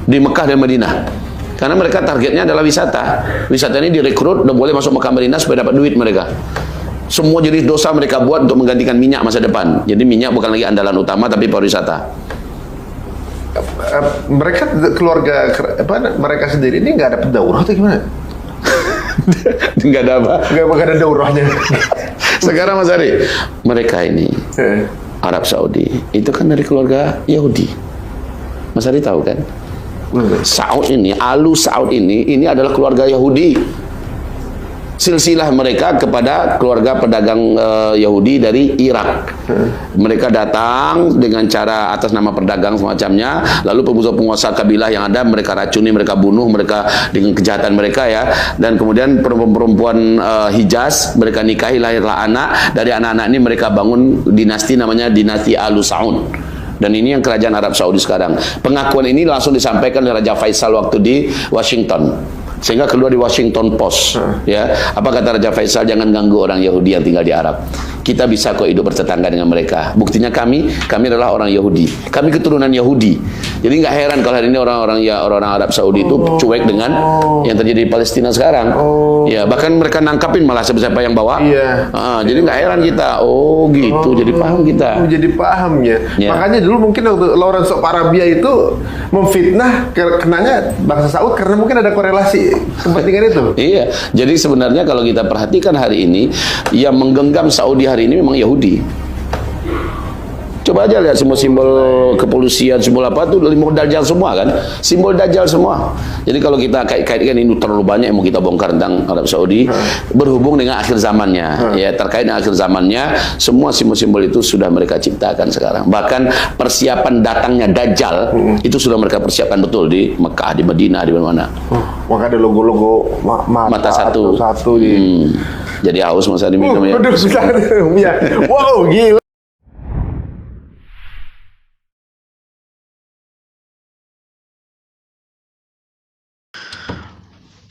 di Mekah dan Madinah. Karena mereka targetnya adalah wisata. Wisata ini direkrut, udah boleh masuk Mekah Madinah supaya dapat duit mereka. Semua jenis dosa mereka buat untuk menggantikan minyak masa depan. Jadi minyak bukan lagi andalan utama, tapi pariwisata. Mereka keluarga mereka sendiri ini nggak ada daurah atau gimana? Nggak ada apa? Nggak ada daurahnya. Sekarang Mas Ari, mereka ini Arab Saudi itu kan dari keluarga Yahudi. Mas Ari tahu kan? Saud ini, Alu Saud ini adalah keluarga Yahudi. Silsilah mereka kepada keluarga pedagang Yahudi dari Irak. Mereka datang dengan cara atas nama pedagang semacamnya, lalu penguasa kabilah yang ada mereka racuni, mereka bunuh, mereka dengan kejahatan mereka ya. Dan kemudian perempuan Hijaz mereka nikahi, lahirlah anak. Dari anak-anak ini mereka bangun dinasti namanya dinasti Alu Saud. Dan ini yang kerajaan Arab Saudi sekarang. Pengakuan ini langsung disampaikan oleh Raja Faisal waktu di Washington. Sehingga keluar di Washington Post. Ya, apa kata Raja Faisal? Jangan ganggu orang Yahudi yang tinggal di Arab. Kita bisa kok hidup bertetangga dengan mereka. Buktinya kami adalah orang Yahudi. Kami keturunan Yahudi. Jadi nggak heran kalau hari ini orang-orang Arab Saudi itu cuek dengan yang terjadi di Palestina sekarang. Ya, bahkan mereka nangkapin malah siapa yang bawa. Jadi nggak heran kita. Oh gitu, jadi paham kita. Jadi paham ya. Makanya dulu mungkin waktu Lawrence of Arabia itu memfitnah kenanya bangsa Saud karena mungkin ada korelasi kepentingan itu. Iya. Jadi sebenarnya kalau kita perhatikan hari ini yang menggenggam Saudi hari ini memang Yahudi. Coba aja lihat semua simbol kepolisian, simbol apa tuh, simbol Dajjal semua kan? Simbol Dajjal semua. Jadi kalau kita kait-kaitkan ini terlalu banyak yang mau kita bongkar tentang Arab Saudi, berhubung dengan akhir zamannya, ya terkait dengan akhir zamannya, semua simbol-simbol itu sudah mereka ciptakan sekarang. Bahkan persiapan datangnya Dajjal itu sudah mereka persiapkan betul di Mekah, di Madinah, di mana-mana. Maka ada logo-logo mata satu di. Jadi haus masa diminum ya. Ya. Wow, gila.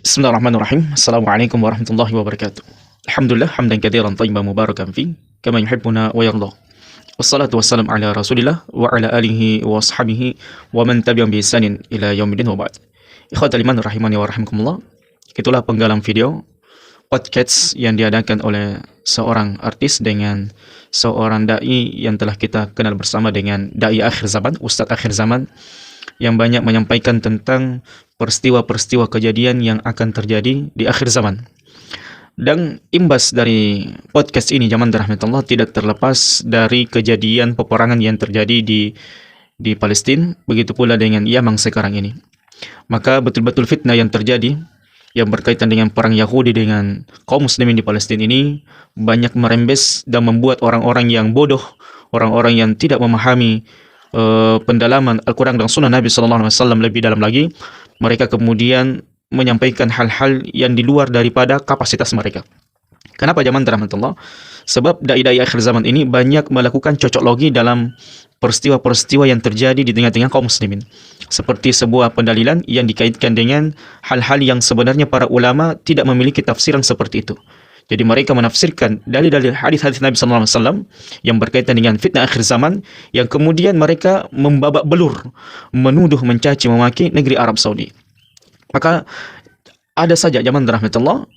Bismillahirrahmanirrahim. Assalamualaikum warahmatullahi wabarakatuh. Alhamdulillah hamdan katsiran thayyiban mubarakan fi kama yuhibbuna wa yarda. Wassalatu wassalamu ala Rasulillah wa ala alihi wa ashabihi wa man tabi'ahum bi ihsanin ila yaumil din wa ba'd. Ikhwatal iman rahimani wa rahimakumullah. Itulah penggalan video podcast yang diadakan oleh seorang artis dengan seorang dai yang telah kita kenal bersama dengan dai akhir zaman, Ustadz akhir zaman, yang banyak menyampaikan tentang peristiwa-peristiwa kejadian yang akan terjadi di akhir zaman. Dan imbas dari podcast ini zaman rahmatullah tidak terlepas dari kejadian peperangan yang terjadi di Palestina, begitu pula dengan Yaman sekarang ini. Maka betul-betul fitnah yang terjadi yang berkaitan dengan perang Yahudi dengan kaum muslimin di Palestina ini banyak merembes dan membuat orang-orang yang bodoh, orang-orang yang tidak memahami pendalaman Al-Quran dan Sunnah Nabi SAW lebih dalam lagi, mereka kemudian menyampaikan hal-hal yang di luar daripada kapasitas mereka. Kenapa zaman rahmatullah? Sebab dai-dai akhir zaman ini banyak melakukan cocok logi dalam peristiwa-peristiwa yang terjadi di tengah-tengah kaum muslimin. Seperti sebuah pendalilan yang dikaitkan dengan hal-hal yang sebenarnya para ulama tidak memiliki tafsiran seperti itu. Jadi mereka menafsirkan dalil-dalil hadis-hadis Nabi SAW yang berkaitan dengan fitnah akhir zaman, yang kemudian mereka membabak belur, menuduh, mencaci, memaki negeri Arab Saudi. Maka ada saja zaman rahmatullah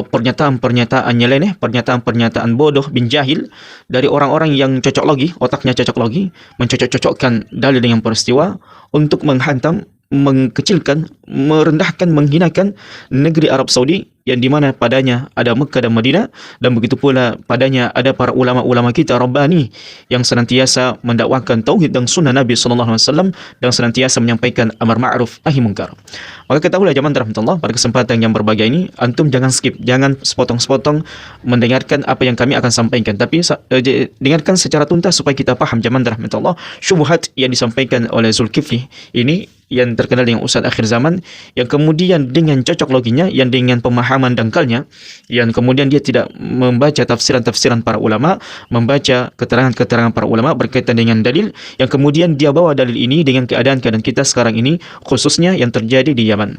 pernyataan-pernyataan nyeleneh, pernyataan-pernyataan bodoh bin jahil dari orang-orang yang cocok logi, otaknya cocok logi, mencocok-cocokkan dalil dengan peristiwa untuk menghantam, mengkecilkan, merendahkan, menghinakan negeri Arab Saudi yang dimana padanya ada Mekah dan Madinah, dan begitu pula padanya ada para ulama-ulama kita Rabbani yang senantiasa mendakwakan tauhid dan sunnah Nabi SAW dan senantiasa menyampaikan amar ma'ruf nahi munkar. Maka ketahuilah zaman rahmatullah, pada kesempatan yang berbahagia ini antum jangan skip, jangan sepotong-sepotong mendengarkan apa yang kami akan sampaikan, tapi dengarkan secara tuntas supaya kita paham zaman rahmatullah syubhat yang disampaikan oleh Zulkifli ini yang terkenal dengan Ustadz akhir zaman, yang kemudian dengan cocok loginya, yang dengan pemahaman dangkalnya, yang kemudian dia tidak membaca tafsiran-tafsiran para ulama, membaca keterangan-keterangan para ulama berkaitan dengan dalil, yang kemudian dia bawa dalil ini dengan keadaan-keadaan kita sekarang ini, khususnya yang terjadi di Yaman.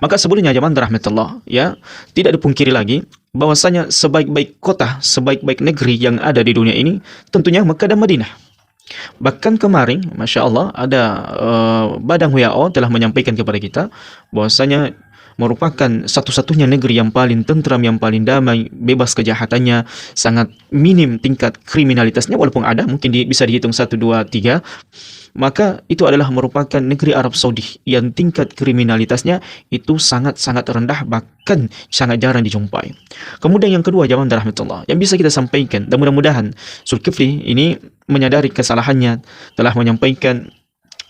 Maka sebelumnya zaman rahmatullah, ya, tidak dipungkiri lagi bahwasanya sebaik-baik kota, sebaik-baik negeri yang ada di dunia ini tentunya Mekah dan Madinah. Bahkan kemarin, Masya Allah, ada Badan WHO telah menyampaikan kepada kita bahwasanya merupakan satu-satunya negeri yang paling tentram, yang paling damai, bebas kejahatannya, sangat minim tingkat kriminalitasnya, walaupun ada, mungkin bisa dihitung 1, 2, 3, maka itu adalah merupakan negeri Arab Saudi yang tingkat kriminalitasnya itu sangat-sangat rendah, bahkan sangat jarang dijumpai. Kemudian yang kedua, jamaah rahmatullah, yang bisa kita sampaikan, dan mudah-mudahan Zulkifli ini menyadari kesalahannya, telah menyampaikan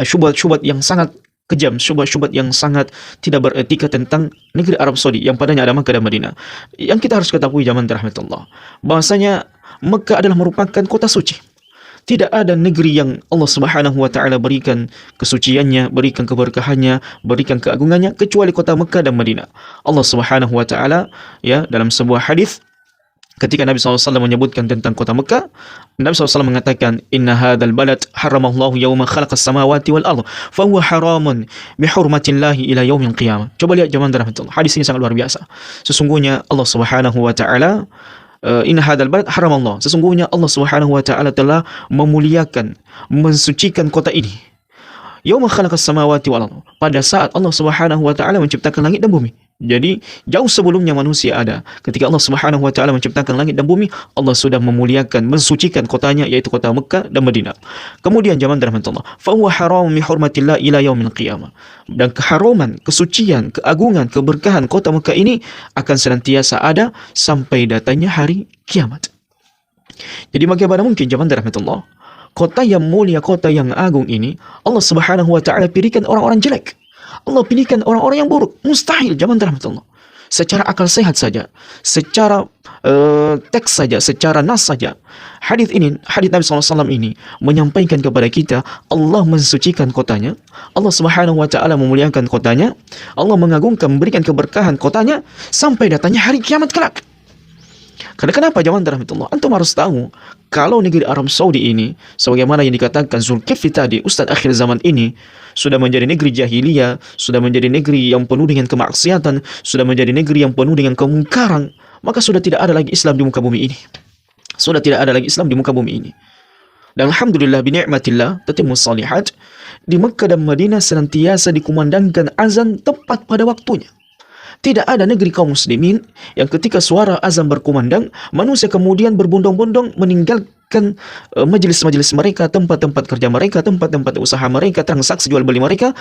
syubhat-syubhat yang sangat kejam, syubhat-syubhat yang sangat tidak beretika tentang negeri Arab Saudi yang padanya ada Makkah dan Madinah. Yang kita harus ketahui, jamaah rahmatullah, bahwasanya Makkah adalah merupakan kota suci. Tidak ada negeri yang Allah Subhanahu wa taala berikan kesuciannya, berikan keberkahannya, berikan keagungannya kecuali kota Mekah dan Madinah. Allah Subhanahu wa taala ya dalam sebuah hadis ketika Nabi SAW menyebutkan tentang kota Mekah, Nabi SAW mengatakan, "Inna hadzal balad haramallahu yauma khalaqas samawati wal ardh, fa huwa haramun bi hurmatillahi ila yaumil qiyamah." Coba lihat jemaah rahmatullah. Hadis ini sangat luar biasa. Sesungguhnya Allah Subhanahu wa taala Inna hadzal balad haramallah. Sesungguhnya Allah Subhanahu wa taala telah memuliakan, mensucikan kota ini. Yauma khalaqas samawati wal ardh. Pada saat Allah Subhanahu wa taala menciptakan langit dan bumi. Jadi jauh sebelumnya manusia ada, ketika Allah Subhanahu wa taala menciptakan langit dan bumi, Allah sudah memuliakan, mensucikan kotanya, yaitu kota Mekah dan Madinah. Kemudian jamaah rahmatullah, fa huwa haramun bi hurmatillah ila yaumil qiyamah. Dan keharuman, kesucian, keagungan, keberkahan kota Mekah ini akan senantiasa ada sampai datangnya hari kiamat. Jadi bagaimana mungkin jamaah rahmatullah, kota yang mulia, kota yang agung ini Allah Subhanahu wa taala pilihkan orang-orang jelek. Allah pilihkan orang-orang yang buruk. Mustahil, jamaah rahmatullah. Secara akal sehat saja, secara teks saja, secara nas saja, hadis ini, hadis Nabi SAW ini menyampaikan kepada kita Allah mensucikan kotanya, Allah Subhanahu wa taala memuliakan kotanya, Allah mengagungkan, memberikan keberkahan kotanya sampai datangnya hari kiamat kelak. Karena kenapa jamaah rahmatullah? Antum harus tahu kalau negeri Arab Saudi ini, sebagaimana yang dikatakan Zulkifli tadi, Ustadz akhir zaman ini, sudah menjadi negeri jahiliyah, sudah menjadi negeri yang penuh dengan kemaksiatan, sudah menjadi negeri yang penuh dengan kemungkaran, maka sudah tidak ada lagi Islam di muka bumi ini. Sudah tidak ada lagi Islam di muka bumi ini. Dan alhamdulillah binikmatillah tatimmus salihat, di Mekah dan Madinah senantiasa dikumandangkan azan tepat pada waktunya. Tidak ada negeri kaum muslimin yang ketika suara azan berkumandang, manusia kemudian berbondong-bondong meninggalkan majelis-majelis mereka, tempat-tempat kerja mereka, tempat-tempat usaha mereka, transaksi jual beli mereka,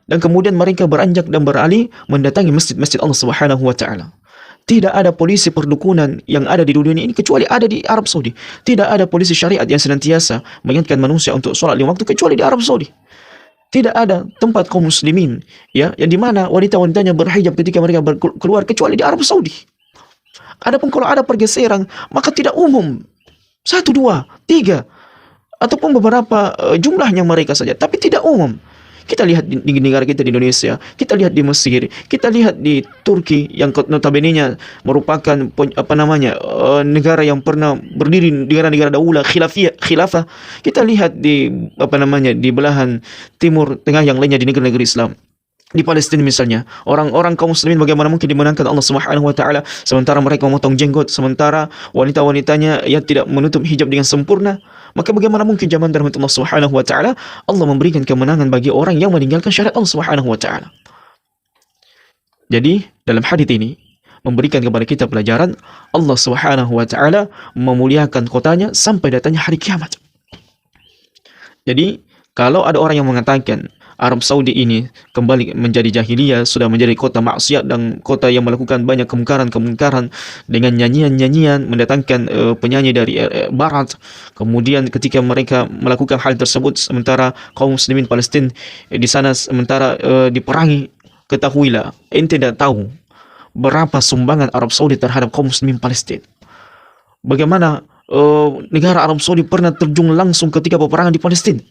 dan kemudian mereka beranjak dan beralih mendatangi masjid-masjid Allah Subhanahu wa taala. Tidak ada polisi perdukunan yang ada di dunia ini kecuali ada di Arab Saudi. Tidak ada polisi syariat yang senantiasa mengingatkan manusia untuk sholat 5 waktu kecuali di Arab Saudi. Tidak ada tempat kaum muslimin ya yang dimana wanita-wanitanya berhijab ketika mereka keluar kecuali di Arab Saudi. Adapun kalau ada pergeseran maka tidak umum, 1, 2, 3 ataupun beberapa jumlahnya mereka saja, tapi tidak umum. Kita lihat di negara kita di Indonesia, kita lihat di Mesir, kita lihat di Turki yang notabene-nya merupakan negara yang pernah berdiri negara-negara daulah khilafah. Kita lihat di di belahan timur tengah yang lainnya di negeri-negeri Islam. Di Palestina misalnya, orang-orang kaum muslimin bagaimana mungkin dimenangkan Allah Subhanahu wa taala sementara mereka memotong jenggot, sementara wanita-wanitanya yang tidak menutup hijab dengan sempurna. Maka bagaimana mungkin zaman rahmatullah Subhanahu wa taala Allah memberikan kemenangan bagi orang yang meninggalkan syariat Allah Subhanahu wa taala. Jadi dalam hadis ini memberikan kepada kita pelajaran Allah Subhanahu wa taala memuliakan kotanya sampai datangnya hari kiamat. Jadi kalau ada orang yang mengatakan Arab Saudi ini kembali menjadi jahiliyah, sudah menjadi kota maksiat dan kota yang melakukan banyak kemungkaran dengan nyanyian-nyanyian, mendatangkan penyanyi dari barat. Kemudian ketika mereka melakukan hal tersebut sementara kaum muslimin Palestina di sana sementara diperangi, ketahuilah ente tidak tahu berapa sumbangan Arab Saudi terhadap kaum muslimin Palestina. Bagaimana negara Arab Saudi pernah terjun langsung ketika peperangan di Palestina.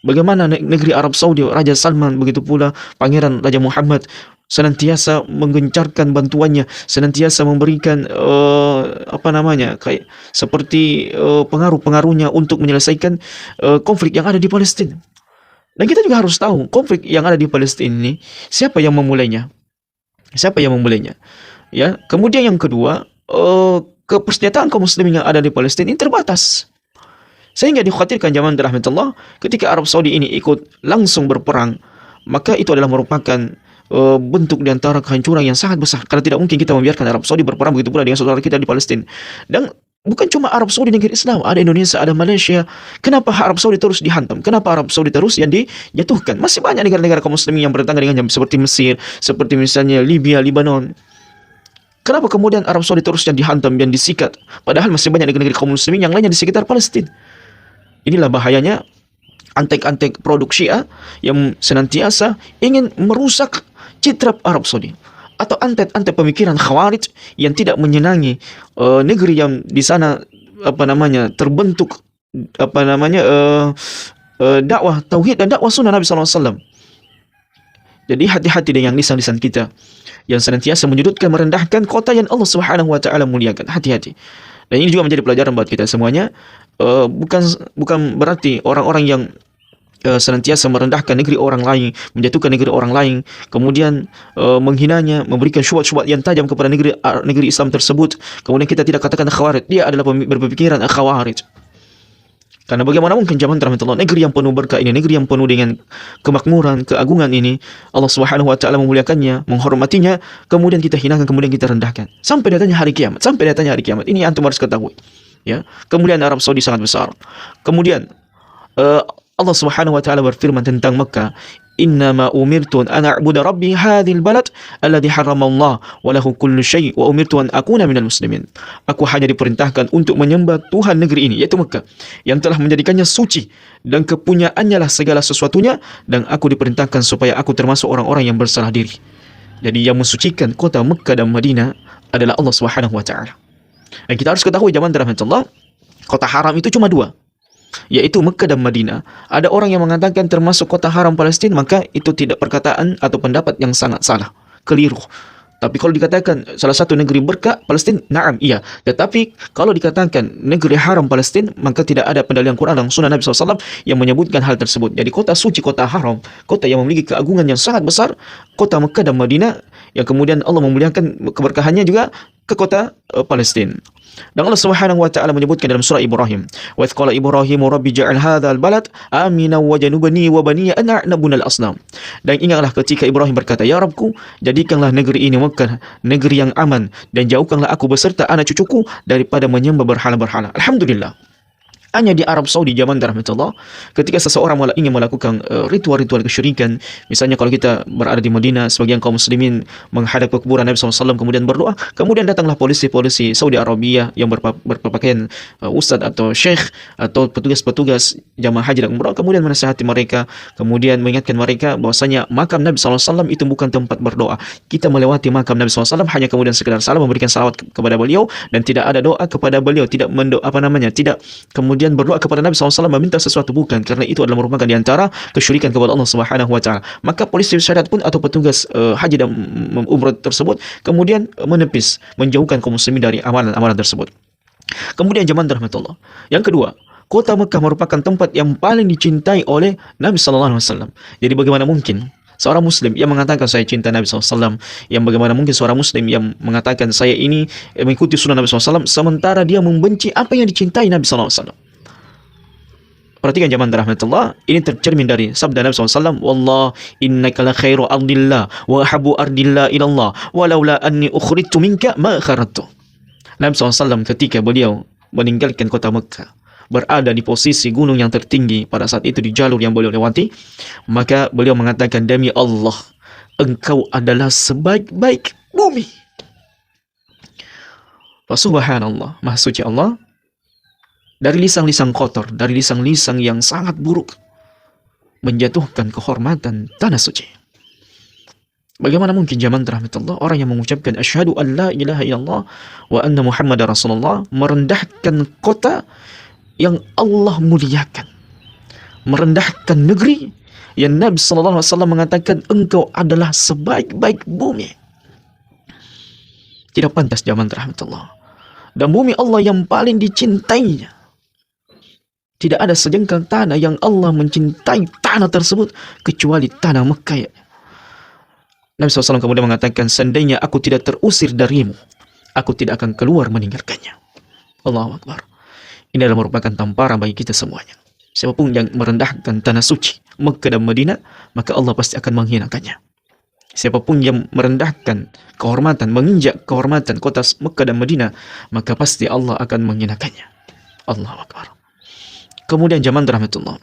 Bagaimana negeri Arab Saudi, Raja Salman, begitu pula Pangeran Raja Muhammad senantiasa menggencarkan bantuannya, senantiasa memberikan seperti pengaruh-pengaruhnya untuk menyelesaikan konflik yang ada di Palestina. Dan kita juga harus tahu konflik yang ada di Palestina ini siapa yang memulainya? Siapa yang memulainya? Ya, kemudian yang kedua, kepersenjataan kaum muslimin yang ada di Palestina ini terbatas. Sehingga dikhawatirkan zaman rahmatullah ketika Arab Saudi ini ikut langsung berperang, maka itu adalah merupakan bentuk di antara kehancuran yang sangat besar. Karena tidak mungkin kita membiarkan Arab Saudi berperang, begitu pula dengan saudara kita di Palestina. Dan bukan cuma Arab Saudi negeri Islam, ada Indonesia, ada Malaysia. Kenapa Arab Saudi terus dihantam? Kenapa Arab Saudi terus yang dijatuhkan? Masih banyak negara-negara kaum muslimin yang bertetangga dengannya, seperti Mesir, seperti misalnya Libya, Lebanon. Kenapa kemudian Arab Saudi terus yang dihantam dan disikat? Padahal masih banyak negara-negara kaum muslimin yang lainnya di sekitar Palestina. Inilah bahayanya antek-antek produk Syiah yang senantiasa ingin merusak citra Arab Saudi, atau antek-antek pemikiran Khawarij yang tidak menyenangi negeri yang di sana terbentuk dakwah tauhid dan dakwah sunnah Nabi SAW. Jadi hati-hati dengan lisan-lisan kita yang senantiasa menyudutkan, merendahkan kota yang Allah Subhanahu wa taala muliakan. Hati-hati. Dan ini juga menjadi pelajaran buat kita semuanya. Bukan berarti orang-orang yang senantiasa merendahkan negeri orang lain, menjatuhkan negeri orang lain, kemudian menghinanya, memberikan syubhat-syubhat yang tajam kepada negeri Islam tersebut, kemudian kita tidak katakan Khawarij, dia adalah berpikiran Khawarij. Karena bagaimana mungkin zaman rahmatullah, negeri yang penuh berkah ini, negeri yang penuh dengan kemakmuran, keagungan ini, Allah Subhanahu wa taala memuliakannya, menghormatinya, kemudian kita hinakan, kemudian kita rendahkan sampai datangnya hari kiamat. Ini antum harus ketahui, ya. Kemudian Arab Saudi sangat besar. Kemudian Allah Subhanahu wa taala berfirman tentang Mekah, "Innama umirtu an a'budu rabbi hadzal balad alladhi harrama Allah wa lahu kullu syai' wa umirtu an akuna minal muslimin." Aku hanya diperintahkan untuk menyembah Tuhan negeri ini, yaitu Mekah, yang telah menjadikannya suci dan kepunyaannya lah segala sesuatunya, dan aku diperintahkan supaya aku termasuk orang-orang yang berserah diri. Jadi yang mensucikan kota Mekah dan Madinah adalah Allah Subhanahu wa taala. Dan kita harus ketahui zaman rahmatullah, kota haram itu cuma dua, yaitu Mekah dan Madinah. Ada orang yang mengatakan termasuk kota haram Palestina, maka itu tidak perkataan atau pendapat yang sangat salah, keliru. Tapi kalau dikatakan salah satu negeri berkah Palestina, na'am, iya. Tetapi kalau dikatakan negeri haram Palestina, maka tidak ada pendalilan Quran dan Sunnah Nabi SAW yang menyebutkan hal tersebut. Jadi kota suci, kota haram, kota yang memiliki keagungan yang sangat besar, kota Mekah dan Madinah, yang kemudian Allah memuliakan keberkahannya juga ke kota Palestina. Dan Allah Subhanahu wa taala menyebutkan dalam surah Ibrahim, "Wa idh qala Ibrahimu rabbi ja'al hadzal balad aminan wa janubni wa baniya an na'budal asnam." Dan ingatlah ketika Ibrahim berkata, "Ya Rabbku, jadikanlah negeri ini Mekah negeri yang aman, dan jauhkanlah aku beserta anak cucuku daripada menyembah berhala-berhala." Alhamdulillah, hanya di Arab Saudi zaman rahmatullah, ketika seseorang ingin melakukan ritual-ritual kesyirikan, misalnya kalau kita berada di Madinah, sebagian kaum muslimin menghadap ke kuburan Nabi SAW kemudian berdoa, kemudian datanglah polisi-polisi Saudi Arabia yang berpakaian ustadz atau syekh atau petugas-petugas jamaah haji dan umrah, kemudian menasihati mereka, kemudian mengingatkan mereka bahwasanya makam Nabi SAW itu bukan tempat berdoa. Kita melewati makam Nabi SAW hanya kemudian sekedar salam, memberikan salawat kepada beliau, dan tidak ada doa kepada beliau, tidak tidak kemudian berdoa kepada Nabi SAW meminta sesuatu, bukan, karena itu adalah merupakan di antara kesyirikan kepada Allah Subhanahu wa taala. Maka polisi syariat pun atau petugas haji dan umrah tersebut kemudian menepis, menjauhkan kaum muslimin dari amalan-amalan tersebut. Kemudian zaman rahmatullah, yang kedua, kota Mekah merupakan tempat yang paling dicintai oleh Nabi SAW. Jadi bagaimana mungkin seorang muslim yang mengatakan saya cinta Nabi SAW, yang bagaimana mungkin seorang muslim yang mengatakan saya ini mengikuti sunnah Nabi SAW, sementara dia membenci apa yang dicintai Nabi SAW. Perhatikan zaman rahmatullah, ini tercermin dari sabda Nabi SAW, "Wallah innaka la khairu ardillah wa ahabbu ardillah ilallah walaula anni ukhrijtu minka ma kharajtu." Nabi SAW ketika beliau meninggalkan kota Mekah, berada di posisi gunung yang tertinggi pada saat itu di jalur yang beliau lewati, maka beliau mengatakan, "Demi Allah, engkau adalah sebaik-baik bumi." Subhanallah, Maha Suci Allah dari lisan-lisan kotor, dari lisan-lisan yang sangat buruk, menjatuhkan kehormatan tanah suci. Bagaimana mungkin zaman rahmatullah orang yang mengucapkan asyhadu an la ilaha illallah wa anna muhammadar rasulullah merendahkan kota yang Allah muliakan, merendahkan negeri yang Nabi SAW mengatakan engkau adalah sebaik-baik bumi. Tidak pantas zaman rahmatullah. Dan bumi Allah yang paling dicintainya, tidak ada sejengkal tanah yang Allah mencintai tanah tersebut kecuali tanah Mekah. Nabi SAW kemudian mengatakan, seandainya aku tidak terusir darimu, aku tidak akan keluar meninggalkannya. Allahu Akbar. Ini adalah merupakan tamparan bagi kita semuanya. Siapapun yang merendahkan tanah suci Mekah dan Madinah, maka Allah pasti akan menghinakannya. Siapapun yang merendahkan kehormatan, menginjak kehormatan kota Mekah dan Madinah, maka pasti Allah akan menghinakannya. Allahu Akbar. Kemudian zaman rahmatullah,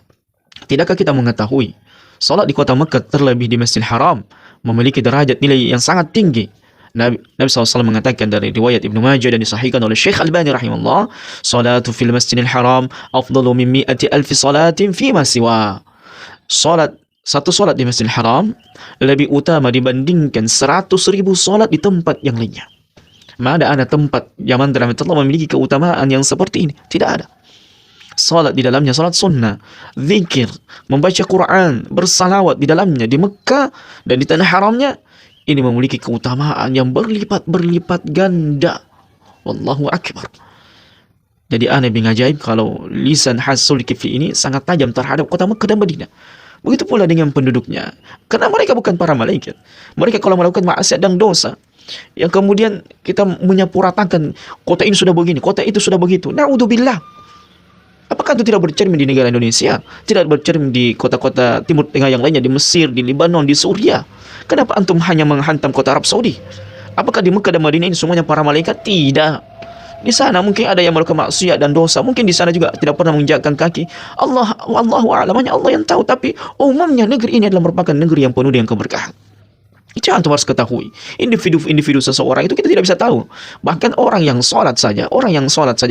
tidakkah kita mengetahui salat di kota Mekah terlebih di Masjidil Haram memiliki derajat nilai yang sangat tinggi? Nabi SAW mengatakan dari riwayat Ibnu Majah dan disahihkan oleh Syekh Albani rahimahullah, salatu fil Masjidil Haram afdalu min 100,000 salatin fima siwa. Satu solat di Masjidil Haram lebih utama dibandingkan 100,000 solat di tempat yang lainnya. Mana ada tempat zaman rahmatullah memiliki keutamaan yang seperti ini? Tidak ada. Salat di dalamnya salat sunnah, zikir, membaca Quran, bersalawat di dalamnya di Mekah dan di tanah haramnya, ini memiliki keutamaan yang berlipat-berlipat ganda. Wallahu akbar. Jadi aneh bin ajaib kalau lisan Hasul Kifli ini sangat tajam terhadap kota Mekah dan Madinah. Begitu pula dengan penduduknya. Karena mereka bukan para malaikat. Mereka kalau melakukan maksiat dan dosa, yang kemudian kita menyapuratakan kota ini sudah begini, kota itu sudah begitu. Na'udzubillah. Apakah itu tidak bercermin di negara Indonesia? Tidak bercermin di kota-kota Timur Tengah yang lainnya, di Mesir, di Lebanon, di Suriah? Kenapa antum hanya menghantam kota Arab Saudi? Apakah di Mekah dan Madinah ini semuanya para malaikat? Tidak. Di sana mungkin ada yang melakukan maksiat dan dosa. Mungkin di sana juga tidak pernah menginjakkan kaki. Wallahu a'lam, hanya Allah yang tahu. Tapi umumnya negeri ini adalah merupakan negeri yang penuh dengan keberkahan. Itu yang antum harus ketahui. Individu seseorang itu kita tidak bisa tahu. Bahkan orang yang sholat saja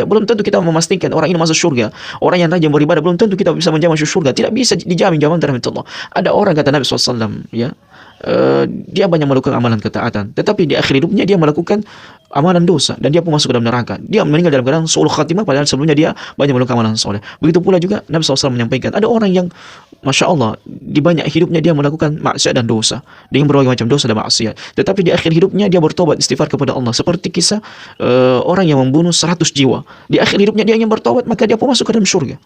belum tentu kita memastikan orang ini masuk surga. Orang yang rajin beribadah belum tentu kita bisa menjamin masuk surga. Tidak bisa dijamin zaman rahmatullah. Ada orang kata Nabi SAW, ya, dia banyak melakukan amalan ketaatan, tetapi di akhir hidupnya dia melakukan amalan dosa dan dia pun masuk ke dalam neraka. Dia meninggal dalam keadaan su'ul khatimah padahal sebelumnya dia banyak melakukan amalan soleh. Begitu pula juga Nabi SAW menyampaikan ada orang yang Masya Allah di banyak hidupnya dia melakukan maksiat dan dosa dengan berbagai macam dosa dan maksiat, tetapi di akhir hidupnya dia bertobat istighfar kepada Allah, seperti kisah orang yang membunuh 100 jiwa. Di akhir hidupnya dia ingin bertobat, maka dia pun masuk ke dalam surga.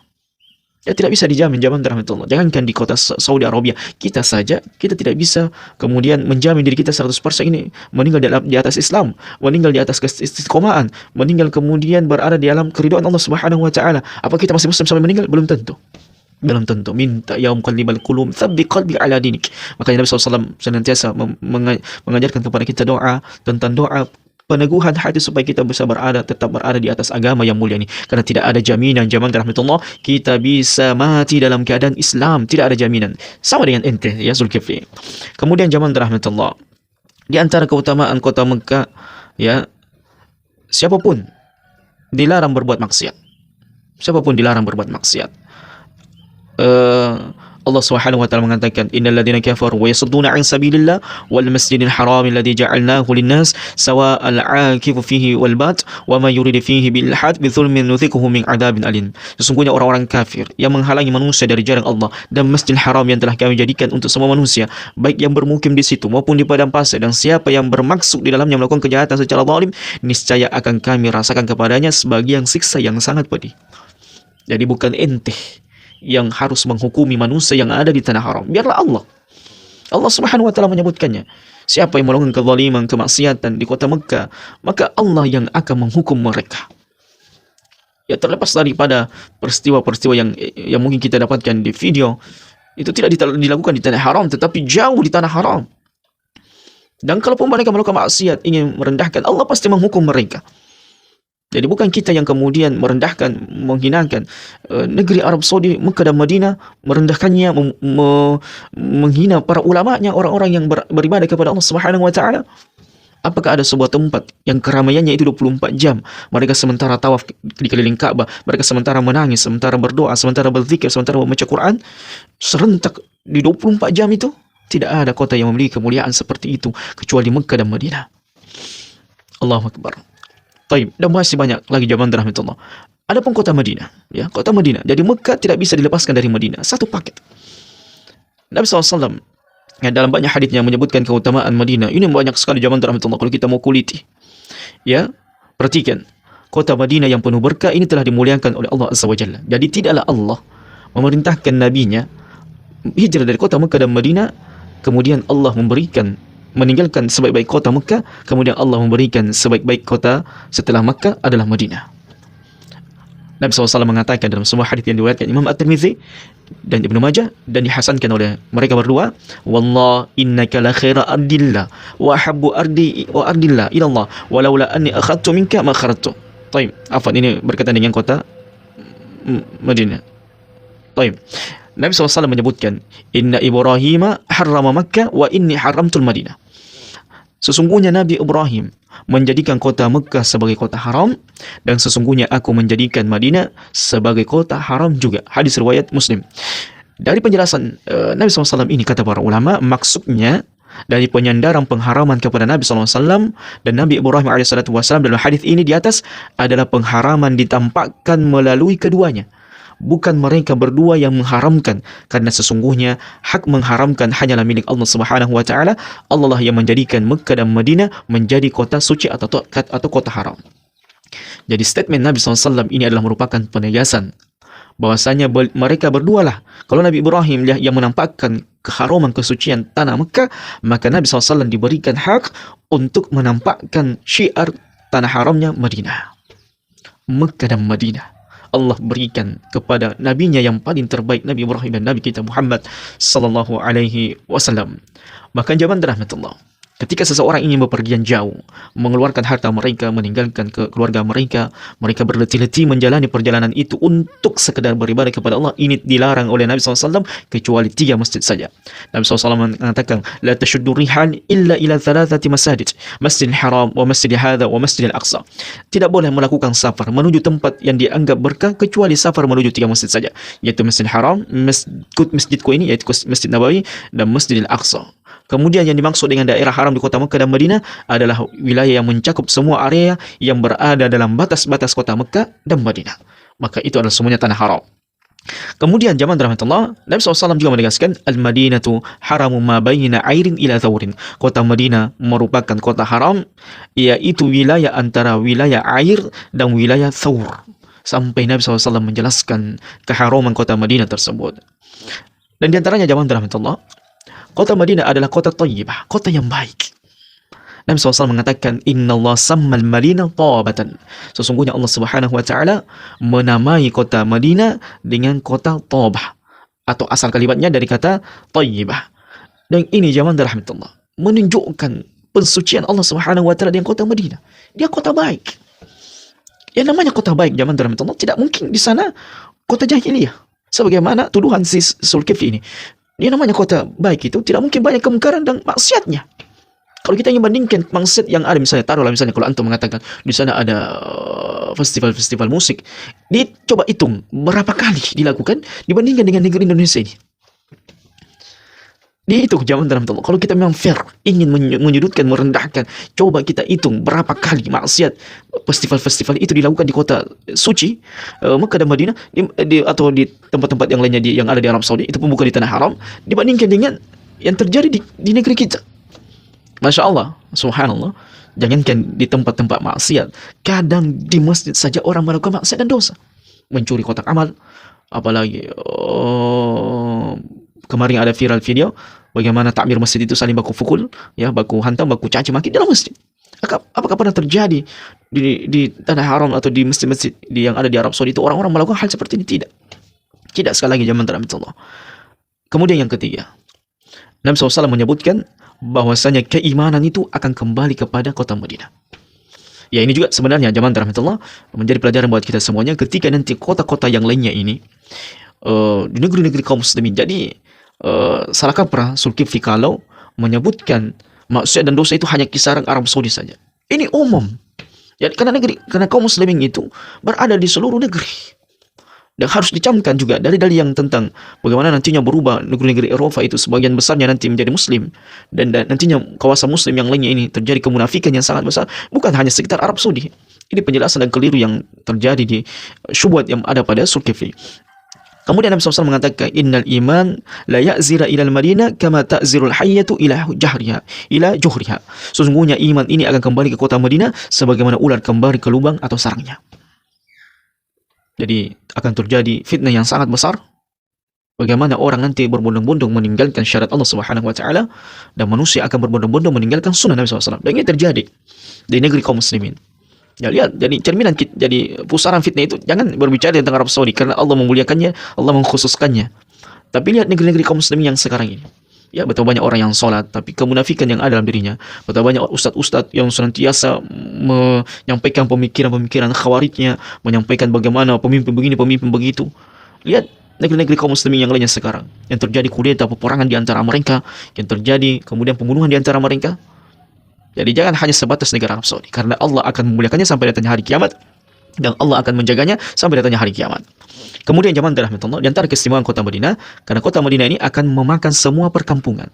Ya, tidak bisa dijamin zaman rahmatullah. Jangankan di kota Saudi Arabia, kita saja kita tidak bisa kemudian menjamin diri kita 100% ini meninggal di atas Islam, meninggal di atas keistiqomahan, meninggal kemudian berada di alam keridhaan Allah Subhanahu wa taala. Apa kita masih muslim sampai meninggal? Belum tentu. Belum tentu. Minta ya muqallibal qulub tsabbit qalbi ala dinik. Makanya Nabi SAW senantiasa mengajarkan kepada kita doa tentang doa peneguhan hati supaya kita bisa tetap berada di atas agama yang mulia ini. Karena tidak ada jaminan zaman rahmatullah kita bisa mati dalam keadaan Islam. Tidak ada jaminan. Sama dengan ente ya Zulkifli. Kemudian zaman rahmatullah, di antara keutamaan kota Mekah, ya, siapapun dilarang berbuat maksiat. Siapapun dilarang berbuat maksiat. Allah Subhanahu wa taala mengatakan innal ladzina kafaru wa yasudduna 'an sabilillah wal masjidil haram alladzi ja'alnahu lin-nas sawa'al 'akifu fihi wal bat wa ma yuridu fihi bil had bi dzulmin nuthiquhu min 'adzabin alim. Sesungguhnya orang-orang kafir yang menghalangi manusia dari jalan Allah dan Masjidil Haram yang telah kami jadikan untuk semua manusia, baik yang bermukim di situ maupun di padang pasir, dan siapa yang bermaksud di dalamnya melakukan kejahatan secara zalim, niscaya akan kami rasakan kepadanya sebagian siksa yang sangat pedih. Jadi bukan ente yang harus menghukumi manusia yang ada di tanah haram. Biarlah Allah Subhanahu wa taala menyebutkannya. Siapa yang melakukan kezaliman, kemaksiatan di kota Mekah, maka Allah yang akan menghukum mereka. Ya, terlepas daripada peristiwa-peristiwa yang mungkin kita dapatkan di video, itu tidak dilakukan di tanah haram, tetapi jauh di tanah haram. Dan kalaupun mereka melakukan maksiat, ingin merendahkan, Allah pasti menghukum mereka. Jadi bukan kita yang kemudian merendahkan, menghinakan negeri Arab Saudi, Mekah dan Madinah, merendahkannya, menghina para ulamanya, orang-orang yang beribadah kepada Allah Subhanahu wa taala. Apakah ada sebuah tempat yang keramaiannya itu 24 jam, mereka sementara tawaf di keliling Ka'bah, mereka sementara menangis, sementara berdoa, sementara berzikir, sementara membaca Quran, serentak di 24 jam itu? Tidak ada kota yang memiliki kemuliaan seperti itu kecuali Mekah dan Madinah. Allahu Akbar. Taib, dan masih banyak lagi zaman rahmatullah. Adapun kota Madinah, ya, kota Madinah. Jadi Mekah tidak bisa dilepaskan dari Madinah, satu paket. Nabi SAW ya, dalam banyak hadisnya menyebutkan keutamaan Madinah. Ini banyak sekali zaman rahmatullah kalau kita mau kuliti. Ya, perhatikan. Kota Madinah yang penuh berkah ini telah dimuliakan oleh Allah Azza wa Jalla. Jadi tidaklah Allah memerintahkan nabinya hijrah dari kota Mekah dan Madinah, kemudian Allah meninggalkan sebaik-baik kota Mekah, kemudian Allah memberikan sebaik-baik kota setelah Mekah adalah Madinah. Nabi SAW mengatakan dalam sebuah hadis yang diriwayatkan Imam At-Tirmidzi dan Ibnu Majah dan dihasankan oleh mereka berdua, wallah innaka la khaira ardillah wa habbu ardi wa ardillah ila Allah walaula anni akhadtu minka ma kharajtu. Baik, afwan, ini berkaitan dengan kota Madinah. Baik. Nabi SAW menyebutkan, inna Ibrahim harrama Makkah wa inni haramtul Madinah. Sesungguhnya Nabi Ibrahim menjadikan kota Mekah sebagai kota haram, dan sesungguhnya aku menjadikan Madinah sebagai kota haram juga. Hadis riwayat Muslim. Dari penjelasan Nabi SAW ini, kata para ulama, maksudnya dari penyandaran pengharaman kepada Nabi SAW dan Nabi Ibrahim AS dalam hadis ini di atas adalah pengharaman ditampakkan melalui keduanya. Bukan mereka berdua yang mengharamkan, karena sesungguhnya hak mengharamkan hanyalah milik Allah Subhanahu wa taala. Allah lah yang menjadikan Mekah dan Madinah menjadi kota suci atau kota haram. Jadi statement Nabi SAW ini adalah merupakan penegasan bahwasanya mereka berdualah. Kalau Nabi Ibrahim yang menampakkan keharaman kesucian tanah Mekah, maka Nabi SAW diberikan hak untuk menampakkan syiar tanah haramnya Madinah. Mekah dan Madinah Allah berikan kepada nabinya yang paling terbaik, Nabi Ibrahim dan Nabi kita Muhammad sallallahu alaihi wasallam. Bahkan zaman rahmatullah, ketika seseorang ingin bepergian jauh, mengeluarkan harta mereka, meninggalkan keluarga mereka, mereka berletih-letih menjalani perjalanan itu untuk sekedar beribadah kepada Allah, ini dilarang oleh Nabi SAW kecuali 3 masjid saja. Nabi SAW mengatakan, la tashuddu rihal illa ila 3 masajid, Masjidil Haram wa Masjidil Hadza wa Masjidil Aqsa. Tidak boleh melakukan safar menuju tempat yang dianggap berkah kecuali safar menuju 3 masjid saja, yaitu Masjidil Haram, masjidku ini yaitu Masjid Nabawi, dan Masjidil Aqsa. Kemudian yang dimaksud dengan daerah haram di kota Mekah dan Madinah adalah wilayah yang mencakup semua area yang berada dalam batas-batas kota Mekah dan Madinah. Maka itu adalah semuanya tanah haram. Kemudian zaman rahmatullah, Nabi SAW juga menegaskan, Al-Madinatu haramu ma baina airin ila thawrin. Kota Madinah merupakan kota haram, yaitu wilayah antara wilayah air dan wilayah thawr. Sampai Nabi SAW menjelaskan keharaman kota Madinah tersebut. Dan diantaranya zaman rahmatullah, kota Madinah adalah kota thayyibah, kota yang baik. Nabi SAW mengatakan, Inna Allah sammal Madinah thabatan. Sesungguhnya Allah Subhanahu wa taala menamai kota Madinah dengan kota thabah, atau asal kalimatnya dari kata thayyibah. Dan ini zaman rahmatullah menunjukkan pensucian Allah Subhanahu wa taala dengan kota Madinah. Dia kota baik. Yang namanya kota baik zaman rahmatullah, tidak mungkin di sana kota jahiliyah. Sebagaimana tuduhan si Zulkifli ini. Dia namanya kota baik itu tidak mungkin banyak kemungkaran dan maksiatnya. Kalau kita ingin bandingkan maksiat yang ada, misalnya taruhlah misalnya kalau antum mengatakan di sana ada festival musik, dicoba hitung berapa kali dilakukan dibandingkan dengan negeri Indonesia ini. Dihitung zaman dalam Allah. Kalau kita memang fair, ingin menyudutkan, merendahkan, coba kita hitung berapa kali maksiat festival-festival itu dilakukan di kota suci Mekah dan Madinah, atau di tempat-tempat yang lainnya yang ada di Arab Saudi, itu pun bukan di tanah haram, dibandingkan dengan yang terjadi di negeri kita. Masya Allah, subhanallah. Jangankan di tempat-tempat maksiat, kadang di masjid saja orang melakukan maksiat dan dosa, mencuri kotak amal, apalagi kemarin ada viral video bagaimana takmir masjid itu saling baku pukul, ya, baku hantam, baku caci maki dalam masjid. Apakah pernah terjadi di tanah haram atau di masjid-masjid yang ada di Arab Saudi itu orang-orang melakukan hal seperti ini? Tidak sekali lagi zaman rahmatullah. Kemudian yang ketiga, Nabi SAW menyebutkan bahwasanya keimanan itu akan kembali kepada kota Madinah. Ya, ini juga sebenarnya zaman rahmatullah menjadi pelajaran buat kita semuanya ketika nanti kota-kota yang lainnya ini di negeri-negeri kaum muslimin. Jadi salah kaprah Zulkifli kalau menyebutkan maksiat dan dosa itu hanya kisaran Arab Saudi saja. Ini umum. Ya, karena kaum muslimin itu berada di seluruh negeri. Dan harus dicamkan juga dari yang tentang bagaimana nantinya berubah negeri-negeri Eropa itu sebagian besarnya nanti menjadi muslim, dan nantinya kawasan muslim yang lainnya ini terjadi kemunafikan yang sangat besar, bukan hanya sekitar Arab Saudi. Ini penjelasan dan keliru yang terjadi di syubhat yang ada pada Zulkifli. Kemudian Nabi SAW mengatakan, Innal iman la ya'zira ilal Madinah kama ta'zirul hayyatu ila juhriha. Sesungguhnya iman ini akan kembali ke kota Madinah sebagaimana ular kembali ke lubang atau sarangnya. Jadi akan terjadi fitnah yang sangat besar. Bagaimana orang nanti berbondong-bondong meninggalkan syariat Allah Subhanahu wa taala, dan manusia akan berbondong-bondong meninggalkan sunnah Nabi SAW. Dan ini terjadi di negeri kaum muslimin. Ya lihat, jadi cerminan jadi pusaran fitnah itu jangan berbicara tentang Arab Saudi karena Allah memuliakannya, Allah mengkhususkannya. Tapi lihat negeri-negeri kaum muslimin yang sekarang ini. Ya, betapa banyak orang yang sholat, tapi kemunafikan yang ada dalam dirinya. Betapa banyak ustadz-ustadz yang senantiasa menyampaikan pemikiran-pemikiran khawarijnya, menyampaikan bagaimana pemimpin begini, pemimpin begitu. Lihat negeri-negeri kaum muslimin yang lainnya sekarang. Yang terjadi kudeta, peperangan di antara mereka, yang terjadi kemudian pembunuhan di antara mereka. Jadi jangan hanya sebatas negara Arab Saudi, karena Allah akan memuliakannya sampai datangnya hari kiamat, dan Allah akan menjaganya sampai datangnya hari kiamat. Kemudian jamaah rahmatullah, di antara keistimewaan kota Madinah, karena kota Madinah ini akan memakan semua perkampungan.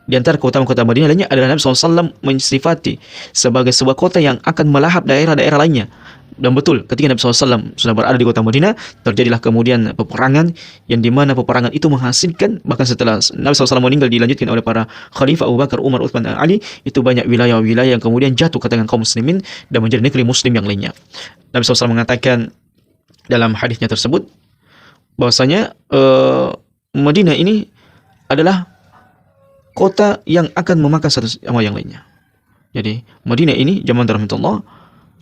Di antara kota-kota Madinah lainnya adalah Nabi SAW mensifati sebagai sebuah kota yang akan melahap daerah-daerah lainnya. Dan betul, ketika Nabi SAW sudah berada di kota Madinah, terjadilah kemudian peperangan, yang dimana peperangan itu menghasilkan, bahkan setelah Nabi SAW meninggal dilanjutkan oleh para khalifah Abu Bakar, Umar, Utsman, dan Ali, itu banyak wilayah-wilayah yang kemudian jatuh ke tangan kaum muslimin dan menjadi negeri muslim yang lainnya. Nabi SAW mengatakan dalam hadisnya tersebut bahwasanya Madinah ini adalah kota yang akan memakan satu sama yang lainnya. Jadi Madinah ini jamaah rahmatullah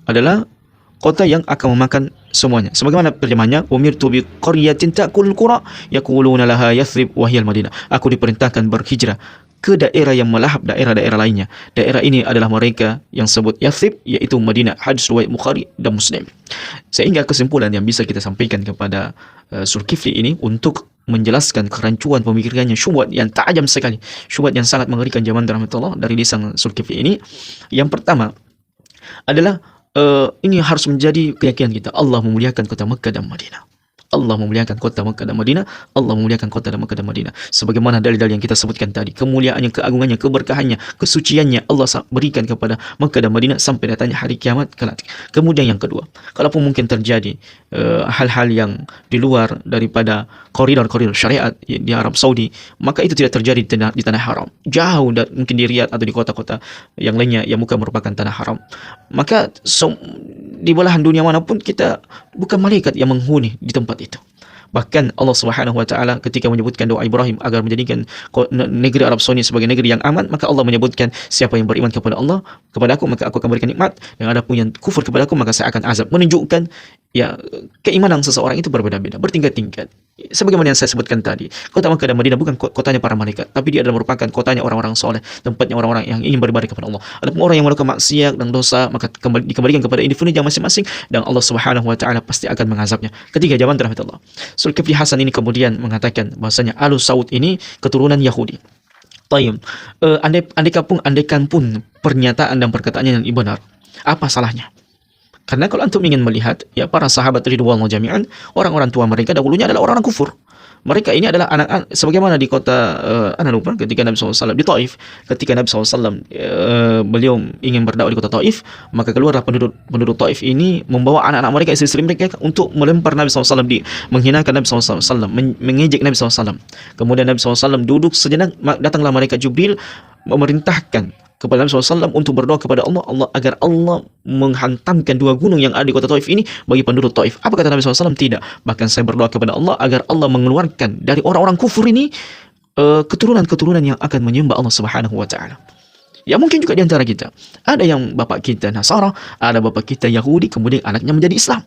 adalah kota yang akan memakan semuanya. Sebagaimana terjemahnya, umirtu bi qaryatin ta'kulul qura yaquluna laha Yathrib wa hiya al-Madinah. Aku diperintahkan berhijrah ke daerah yang melahap daerah-daerah lainnya. Daerah ini adalah mereka yang sebut Yathrib, yaitu Madinah. Hadis riwayat Bukhari dan Muslim. Sehingga kesimpulan yang bisa kita sampaikan kepada Zulkifli ini untuk menjelaskan kerancuan pemikirannya, syubhat yang tajam sekali, syubhat yang sangat mengerikan jamaah rahmatullah dari lisan Zulkifli ini. Yang pertama adalah ini harus menjadi keyakinan kita. Allah memuliakan kota Mekah dan Madinah. Allah memuliakan kota Mekah dan Madinah. Allah memuliakan kota Mekah dan Madinah. Sebagaimana dalil-dalil yang kita sebutkan tadi, kemuliaannya, keagungannya, keberkahannya, kesuciannya Allah berikan kepada Mekah dan Madinah sampai datangnya hari kiamat kelak. Kemudian yang kedua, kalaupun mungkin terjadi hal-hal yang di luar daripada koridor-koridor syariat di Arab Saudi, maka itu tidak terjadi di tanah haram. Jauh mungkin di Riyadh atau di kota-kota yang lainnya yang bukan merupakan tanah haram. Maka di belahan dunia manapun kita bukan malaikat yang menghuni di tempat itu. Bahkan Allah Subhanahu wa taala ketika menyebutkan doa Ibrahim agar menjadikan negeri Arab Saudi sebagai negeri yang aman, maka Allah menyebutkan siapa yang beriman kepada Allah, kepada aku, maka aku akan berikan nikmat, dan ada pun yang kufur kepada aku, maka saya akan azab. Menunjukkan ya keimanan seseorang itu berbeda-beda, bertingkat-tingkat. Sebagaimana yang saya sebutkan tadi, kota Makkah dan Madinah bukan kotanya para malaikat, tapi dia adalah merupakan kotanya orang-orang soleh, tempatnya orang-orang yang ingin beribadah kepada Allah. Adapun orang yang melakukan maksiat dan dosa, maka dikembalikan kepada individunya masing-masing, dan Allah Subhanahu wa taala pasti akan mengazabnya. Ketiga, jamaah rahmatullah, Zulkifli Hasan ini kemudian mengatakan bahwasanya Alu Saud ini keturunan Yahudi. Tayyib, andaikan pun pernyataan dan perkataannya yang benar, apa salahnya? Karena kalau antum ingin melihat, ya para sahabat ridwanullah jami'an, orang-orang tua mereka dahulunya adalah orang-orang kufur. Mereka ini adalah anak-anak, sebagaimana di kota, anda lupa, ketika Nabi SAW di Taif, ketika Nabi SAW beliau ingin berdakwah di kota Taif, maka keluarlah penduduk Taif ini membawa anak-anak mereka, istri-istri mereka untuk melempar Nabi SAW, menghinakan Nabi SAW, mengejek Nabi SAW. Kemudian Nabi SAW duduk sejenak, datanglah malaikat Jibril memerintahkan kepada Nabi SAW untuk berdoa kepada Allah agar Allah menghantamkan dua gunung yang ada di kota Taif ini bagi penduduk Taif. Apa kata Nabi SAW? Tidak. Bahkan saya berdoa kepada Allah agar Allah mengeluarkan dari orang-orang kufur ini keturunan-keturunan yang akan menyembah Allah Subhanahu wa taala. Ya mungkin juga di antara kita ada yang bapak kita Nasara, ada bapak kita Yahudi, kemudian anaknya menjadi Islam.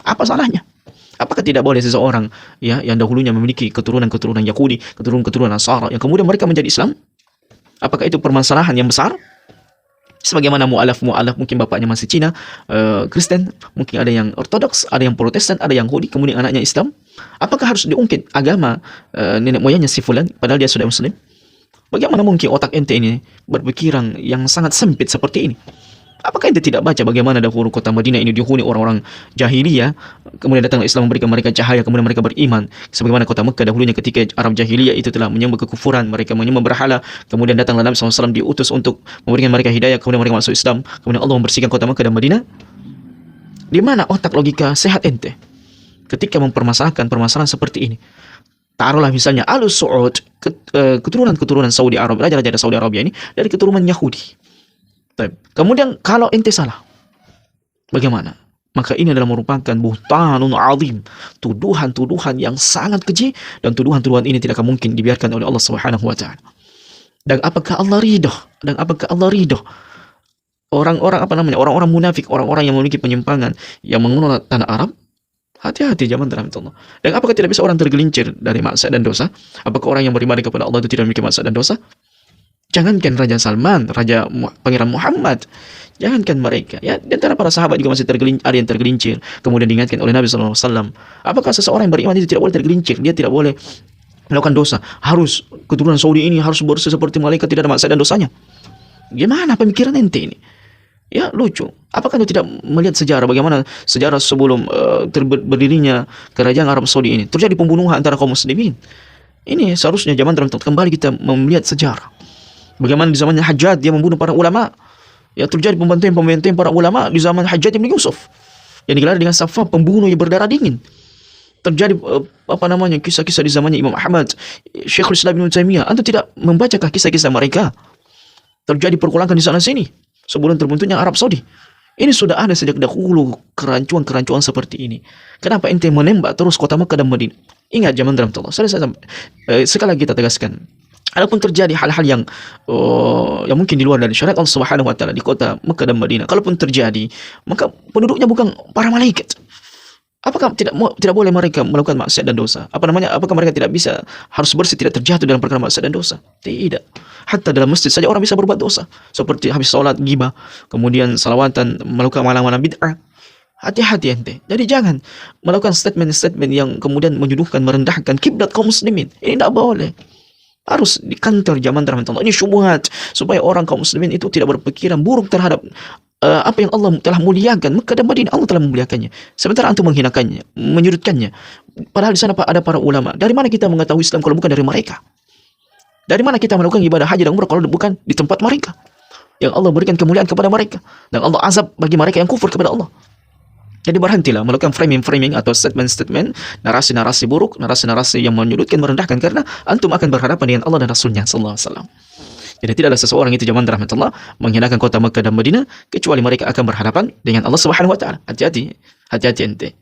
Apa salahnya? Apakah tidak boleh seseorang ya yang dahulunya memiliki keturunan-keturunan Yahudi, keturunan-keturunan Nasara yang kemudian mereka menjadi Islam? Apakah itu permasalahan yang besar? Sebagaimana mu'alaf mungkin bapaknya masih Cina, Kristen, mungkin ada yang Ortodoks, ada yang Protestan, ada yang Yahudi, kemudian anaknya Islam. Apakah harus diungkit agama nenek moyangnya si fulan padahal dia sudah Muslim? Bagaimana mungkin otak ente ini berpikiran yang sangat sempit seperti ini? Apakah ente tidak baca bagaimana dahulu kota Madinah ini dihuni orang-orang jahiliyah, kemudian datanglah Islam memberikan mereka cahaya, kemudian mereka beriman. Sebagaimana kota Mekah dahulunya ketika Arab jahiliyah itu telah menyembah kekufuran, mereka menyembah berhala, kemudian datanglah Nabi SAW diutus untuk memberikan mereka hidayah, kemudian mereka masuk Islam, kemudian Allah membersihkan kota Mekah dan Madinah. Di mana otak logika sehat ente ketika mempermasalahkan permasalahan seperti ini? Taruhlah misalnya Alu Saud, keturunan-keturunan Saudi Arabia, raja-raja Saudi Arabia ini dari keturunan Yahudi. Kemudian kalau ente salah, bagaimana? Maka ini adalah merupakan buhtanun azim, tuduhan-tuduhan yang sangat keji, dan tuduhan-tuduhan ini tidak akan mungkin dibiarkan oleh Allah Subhanahu wa taala. Dan apakah Allah ridho? orang-orang apa namanya, orang-orang munafik, orang-orang yang memiliki penyimpangan, yang mengenal tanah Arab, hati-hati zaman rahmatullah. Dan apakah tidak bisa orang tergelincir dari maksiat dan dosa? Apakah orang yang beribadah kepada Allah itu tidak memiliki maksiat dan dosa? Jangankan Raja Salman, Pangeran Muhammad, jangankan mereka. Ya, di antara para sahabat juga masih ada yang tergelincir. Kemudian diingatkan oleh Nabi SAW. Apakah seseorang yang beriman itu tidak boleh tergelincir? Dia tidak boleh melakukan dosa. Harus keturunan Saudi ini harus bersih seperti malaikat, tidak ada maksiat dan dosanya. Gimana pemikiran ente ini? Ya lucu. Apakah anda tidak melihat sejarah, bagaimana sejarah sebelum berdirinya kerajaan Arab Saudi ini terjadi pembunuhan antara kaum muslimin? Ini seharusnya zaman kembali kita melihat sejarah. Bagaimana di zamannya Hajjaj dia membunuh para ulama. Ya terjadi pembantaian para ulama di zaman Hajjaj bin Yusuf yang digelar dengan Safaf, pembunuh yang berdarah dingin. Terjadi kisah-kisah di zamannya Imam Ahmad, Syekhul Islam Ibn Taimiyah. Anda tidak membacakah kisah-kisah mereka? Terjadi perkulangan di sana sini sebelum terbentuknya Arab Saudi. Ini sudah ada sejak dahulu kerancuan-kerancuan seperti ini. Kenapa ente menembak terus kota Mekah dan Madinah? Ingat zaman rahmatullah. Sekali lagi kita tegaskan. Adapun terjadi hal-hal yang mungkin di luar dari syariat Allah Subhanahu wa taala di kota Mekah dan Madinah, kalaupun terjadi, maka penduduknya bukan para malaikat. Apakah tidak boleh mereka melakukan maksiat dan dosa? Apakah mereka tidak bisa, harus bersih, tidak terjatuh dalam perkara maksiat dan dosa? Tidak. Hatta dalam masjid saja orang bisa berbuat dosa, seperti habis salat ghibah, kemudian salawatan, melakukan malam-malam bid'ah. Hati-hati ente. Jadi jangan melakukan statement-statement yang kemudian menyuduhkan, merendahkan kiblat kaum muslimin. Ini tidak boleh. Harus dikantor zaman rahmatullah. Ini syubhat supaya orang kaum muslimin itu tidak berpikiran buruk terhadap apa yang Allah telah muliakan. Mekah dan Madinah Allah telah memuliakannya, sementara antum menghinakannya, menyudutkannya. Padahal di sana ada para ulama. Dari mana kita mengetahui Islam kalau bukan dari mereka? Dari mana kita melakukan ibadah haji dan umrah kalau bukan di tempat mereka yang Allah berikan kemuliaan kepada mereka, dan Allah azab bagi mereka yang kufur kepada Allah? Jadi berhentilah melakukan framing-framing atau statement-statement, narasi-narasi buruk, narasi-narasi yang menyudutkan, merendahkan, karena antum akan berhadapan dengan Allah dan Rasulnya sallallahu alaihi wasallam. Jadi tidaklah seseorang itu zaman rahmatullah menghinakan kota Mekah dan Madinah kecuali mereka akan berhadapan dengan Allah Subhanahu wa taala. Hati-hati, hati-hati ente.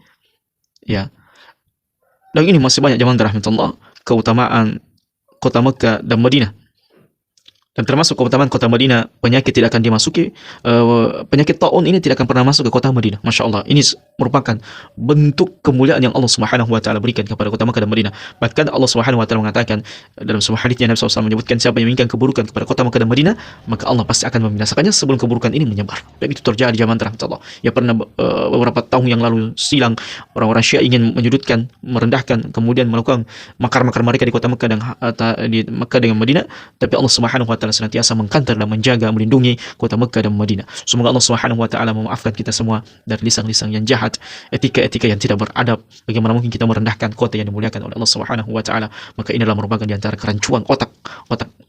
Ya. Dan ini masih banyak zaman rahmatullah keutamaan kota Mekah dan Madinah. Dan termasuk keutamaan kota Madinah, penyakit tidak akan dimasuki, penyakit taun ini tidak akan pernah masuk ke kota Madinah. Masya Allah, ini merupakan bentuk kemuliaan yang Allah Subhanahu wa taala berikan kepada kota Mekah dan Madinah. Bahkan Allah Subhanahu wa taala mengatakan dalam sebuah hadisnya, Nabi SAW menyebutkan, siapa yang menginginkan keburukan kepada kota Mekah dan Madinah, maka Allah pasti akan membinasakannya sebelum keburukan ini menyebar. Dan itu terjadi zaman rahmatullah. Ya pernah beberapa tahun yang lalu silang orang-orang Syiah ingin menyudutkan, merendahkan, kemudian melakukan makar-makar mereka di kota Mekah dan di Mekah dengan Madinah, tapi Allah Subhanahu wa taala senantiasa mengkantar dan menjaga, melindungi kota Mekah dan Madinah. Semoga Allah Subhanahu wa taala memaafkan kita semua dari lisan-lisan yang jahat, etika-etika yang tidak beradab. Bagaimana mungkin kita merendahkan kota yang dimuliakan oleh Allah Subhanahu wa taala? Maka inilah merupakan di antara kerancuan otak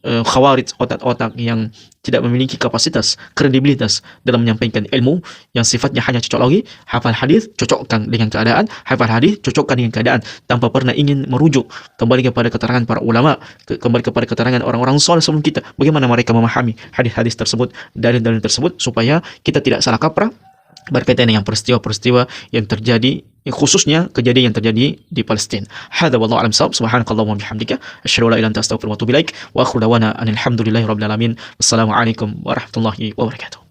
khawarij, otak-otak yang tidak memiliki kapasitas, kredibilitas dalam menyampaikan ilmu, yang sifatnya hanya cocok logi, hafal hadis, cocokkan dengan keadaan, hafal hadis, cocokkan dengan keadaan, tanpa pernah ingin merujuk kembali kepada keterangan para ulama, kembali kepada keterangan orang-orang saleh sebelum kita, bagaimana mereka memahami hadis-hadis tersebut, dalil-dalil tersebut, supaya kita tidak salah kaprah berkaitan dengan peristiwa-peristiwa yang terjadi, khususnya kejadian yang terjadi di Palestina. Hadza wallahu a'lam bissawab. Subhanakallahumma wa bihamdika asyhadu an la ilaha illa anta astaghfiruka wa atubu ilaik wa akhiru da'wana alhamdulillahi rabbil alamin. Wassalamu alaikum warahmatullahi wabarakatuh.